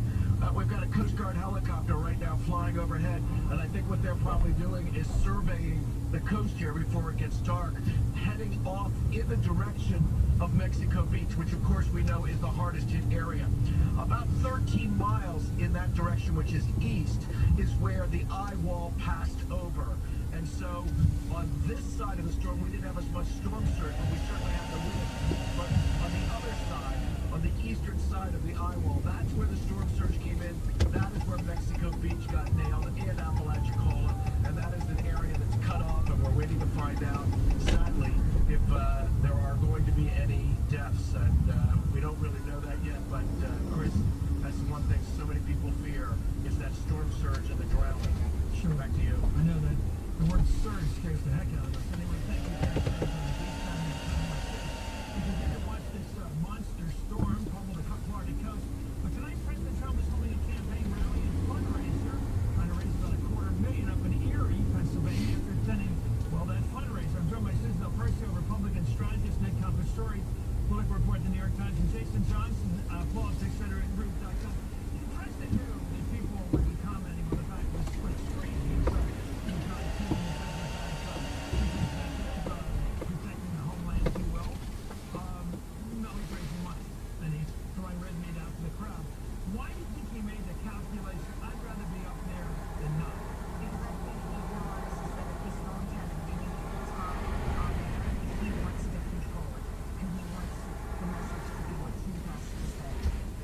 We've got a Coast Guard helicopter right now flying overhead, and I think what they're probably doing is surveying the coast here before it gets dark, heading off in the direction of Mexico Beach, which of course we know is the hardest hit area. About 13 miles in that direction, which is east, is where the eye wall passed over. And so on this side of the storm, we didn't have as much storm surge, but we certainly had the wind. But on the other side, on the eastern side of the eye wall, that's where the storm surge came in. That is where Mexico Beach got nailed, and Apalachicola, and that is an area that's cut off, and we're waiting to find out, sadly, if there are going to be any deaths, and we don't really know that yet, but Chris, that's one thing so many people fear, is that storm surge and the drowning. Sure. Back to you. I know that the word surge scares the heck out of us. Anyway, thank you, Karen Sanders, on the beach down in Panama City. You can get to watch this monster storm pummeled the Florida coast. But tonight, President Trump is holding a campaign rally and fundraiser, trying to raise about $250,000 up in Erie, Pennsylvania, after attending, well, that fundraiser. I'm joined by Susan Del Percio, Republican strategist, Nick Compastory, political report at the New York Times, and Jason Johnson, politics center at Group.com. President knew that people would be commenting on the fact that it's split screen. Protecting the homeland too well. No, he's raising money, and he's throwing red meat out to the crowd. Why do you think he made the calculation? I'd rather be up there than not. Because I think he realizes that if he's going to have a meeting at the top on there, he wants to control it, and he wants the message to be what he has to say.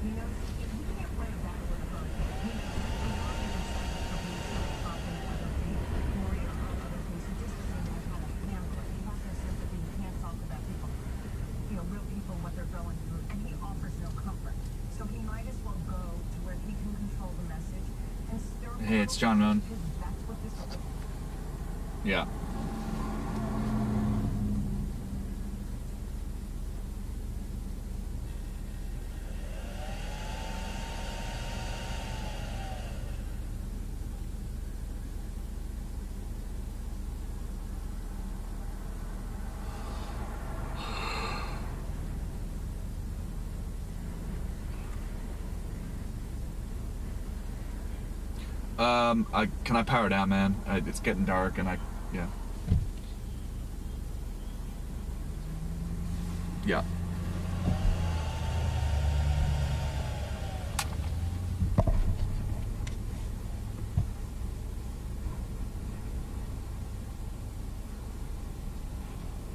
He knows if he can't play a battle with a hurricane, he knows he's not going to say that the police are talking whether it be Gloria or other police. He just doesn't know how to handle it. He has no sympathy. He can't talk about people, real people, what they're going through, and he offers no comfort. So he might as well go to where he can control the message and stir. Hey, it's John Moan. That's what this is. Yeah. Can I power down, man? It's getting dark, and yeah. Yeah.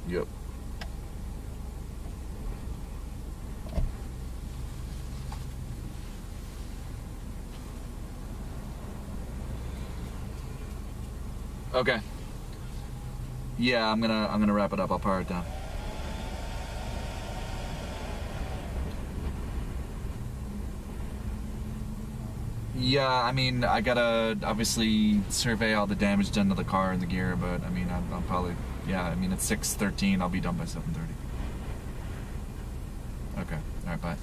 Yep. Okay. Yeah, I'm gonna wrap it up. I'll power it down. Yeah, I mean, I gotta obviously survey all the damage done to the car and the gear, but I mean, I'll probably, yeah, I mean, it's 6:13. I'll be done by 7:30. Okay. All right. Bye.